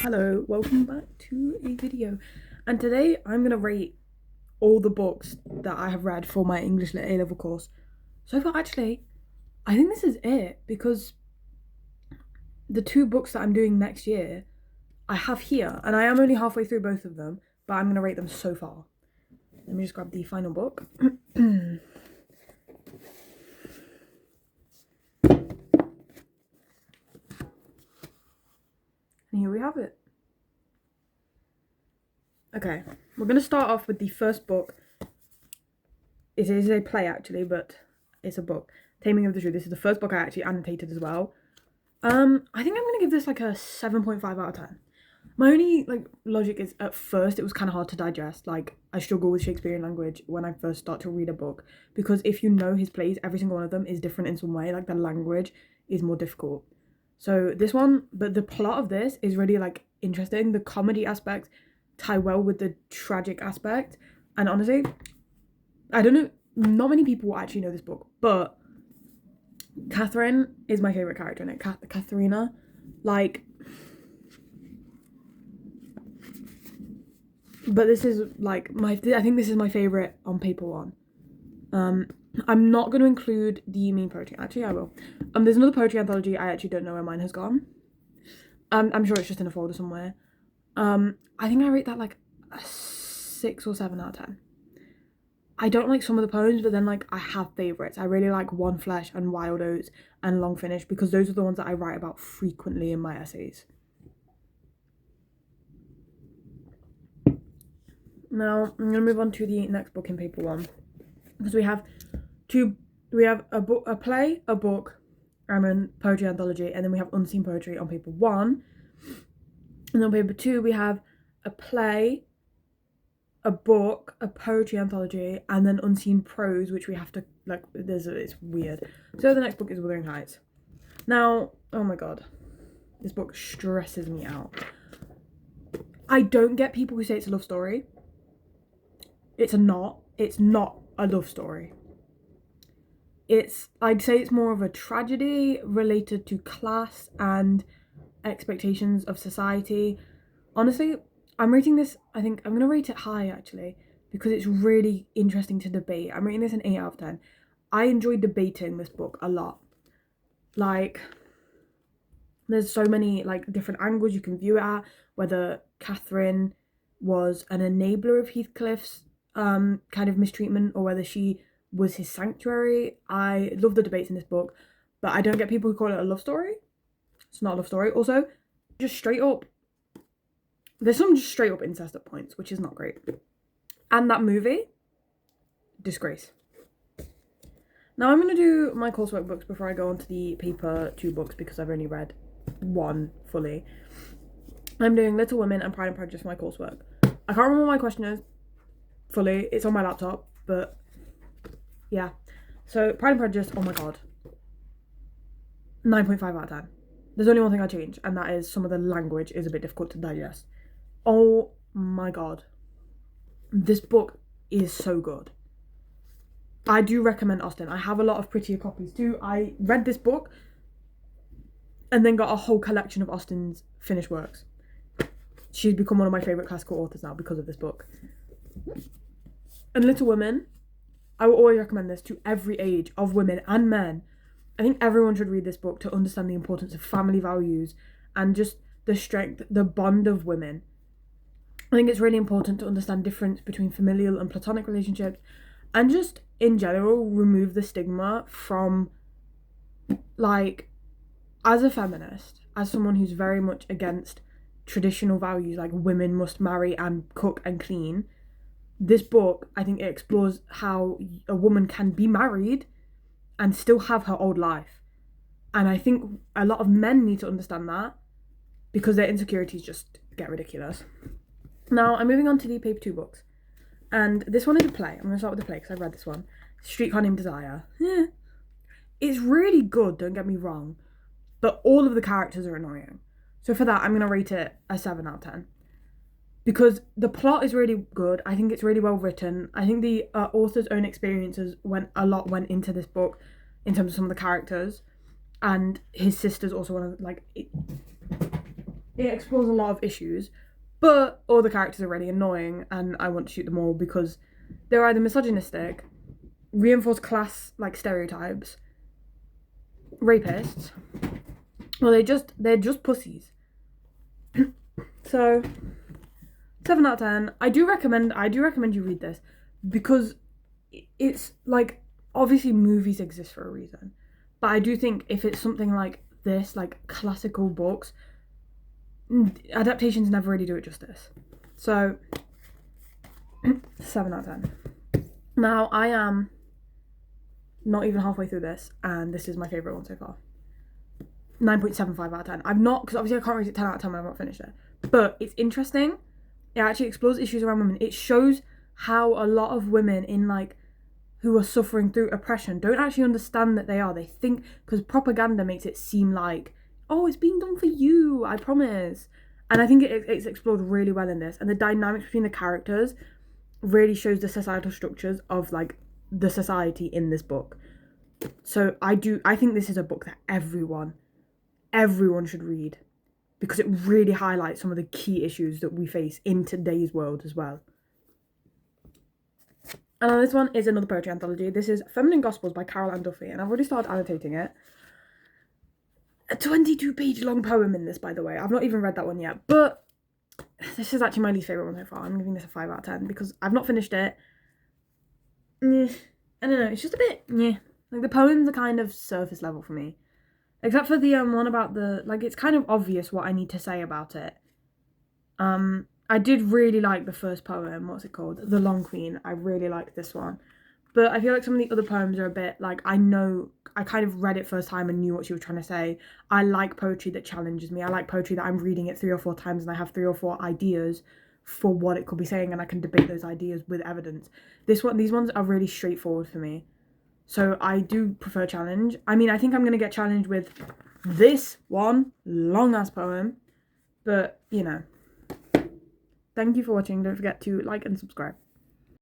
Hello, welcome back to a video. And today I'm gonna rate all the books that I have read for my English Lit A-level course. So far, actually, I think this is it because the two books that I'm doing next year I have here, and I am only halfway through both of them, but I'm gonna rate them so far. Let me just grab the final book. And here we have it. Okay, we're gonna start off with the first book. It is a play actually, but it's a book. Taming of the Shrew. This is the first book I actually annotated as well. I think I'm gonna give this like a 7.5 out of 10. My only logic is at first it was kind of hard to digest. Like I struggle with Shakespearean language when I first start to read a book because if you know his plays, every single one of them is different in some way. Like the language is more difficult. So this one, but the plot of this is really interesting. The comedy aspect tie well with the tragic aspect, and honestly, I don't know. Not many people will actually know this book, but Catherine is my favorite character in it. Katharina, like. But this is like I think this is my favorite on paper one. I'm not going to include the mean poetry. Actually, I will. There's another poetry anthology. I actually don't know where mine has gone. I'm sure it's just in a folder somewhere. I think I rate that like a 6 or 7 out of 10. I don't like some of the poems, but then I have favourites. I really like One Flesh and Wild Oats and Long Finish because those are the ones that I write about frequently in my essays. Now I'm going to move on to the next book in paper one because we have a book, a play, a book, poetry anthology, and then we have unseen poetry on paper one. And on paper two we have a play, a book, a poetry anthology, and then unseen prose, which we have to it's weird. So the next book is Wuthering Heights. Now, oh my god, this book stresses me out. I don't get people who say it's a love story. It's not a love story. I'd say it's more of a tragedy related to class and expectations of society. Honestly, I'm rating this, I think I'm going to rate it high actually, because it's really interesting to debate. I'm rating this an 8 out of 10. I enjoy debating this book a lot. There's so many different angles you can view it at, whether Catherine was an enabler of Heathcliff's kind of mistreatment or whether she was his sanctuary. I love the debates in this book, but I don't get people who call it a love story. It's not a love story. Also, just straight up, there's some just straight up incest at points, which is not great. And that movie, disgrace. Now I'm going to do my coursework books before I go on to the paper 2 books because I've only read one fully. I'm doing Little Women and Pride and Prejudice for my coursework. I can't remember what my question is fully. It's on my laptop, but yeah. So Pride and Prejudice, oh my god, 9.5 out of 10. There's only one thing I change, and that is some of the language is a bit difficult to digest. Oh my god, this book is so good. I do recommend Austen. I have a lot of prettier copies too. I read this book and then got a whole collection of Austen's finished works. She's become one of my favourite classical authors now because of this book. And Little Women, I will always recommend this to every age of women and men. I think everyone should read this book to understand the importance of family values and just the strength, the bond of women. I think it's really important to understand the difference between familial and platonic relationships and just in general remove the stigma from as a feminist, as someone who's very much against traditional values like women must marry and cook and clean. This book, I think it explores how a woman can be married and still have her old life. And I think a lot of men need to understand that because their insecurities just get ridiculous. Now, I'm moving on to the paper 2 books. And this one is a play. I'm going to start with the play because I've read this one. Streetcar Named Desire. It's really good, don't get me wrong. But all of the characters are annoying. So for that, I'm going to rate it a 7 out of 10. Because the plot is really good. I think it's really well written. I think the author's own experiences went into this book in terms of some of the characters. And his sister's also one of it explores a lot of issues, but all the characters are really annoying, and I want to shoot them all because they're either misogynistic, reinforce class like stereotypes, rapists, or they're just pussies. So 7 out of 10. I do recommend you read this because it's like, obviously movies exist for a reason, but I do think if it's something like this, like classical books, adaptations never really do it justice. So 7 out of 10. Now I am not even halfway through this, and this is my favourite one so far. 9.75 out of 10. I'm not, because obviously I can't rate it 10 out of 10 when I've not finished it, but it's interesting. It actually explores issues around women. It shows how a lot of women in like who are suffering through oppression don't actually understand that they are. They think, because propaganda makes it seem like, oh, it's being done for you, I promise. And I think it's explored really well in this, and the dynamics between the characters really shows the societal structures of like the society in this book. So I think this is a book that everyone should read, because it really highlights some of the key issues that we face in today's world as well. And this one is another poetry anthology. This is Feminine Gospels by Carol Ann Duffy, and I've already started annotating it. A 22-page long poem in this, by the way. I've not even read that one yet, but this is actually my least favourite one so far. I'm giving this a 5 out of 10 because I've not finished it. I don't know, it's just a bit, like the poems are kind of surface level for me. Except for the one about the, like, it's kind of obvious what I need to say about it. I did really like the first poem, what's it called? The Long Queen. I really liked this one. But I feel like some of the other poems are a bit, like, I kind of read it first time and knew what she was trying to say. I like poetry that challenges me. I like poetry that I'm reading it 3 or 4 times and I have 3 or 4 ideas for what it could be saying, and I can debate those ideas with evidence. These ones are really straightforward for me. So I do prefer challenge. I mean, I think I'm going to get challenged with this one long-ass poem. But, you know. Thank you for watching. Don't forget to like and subscribe.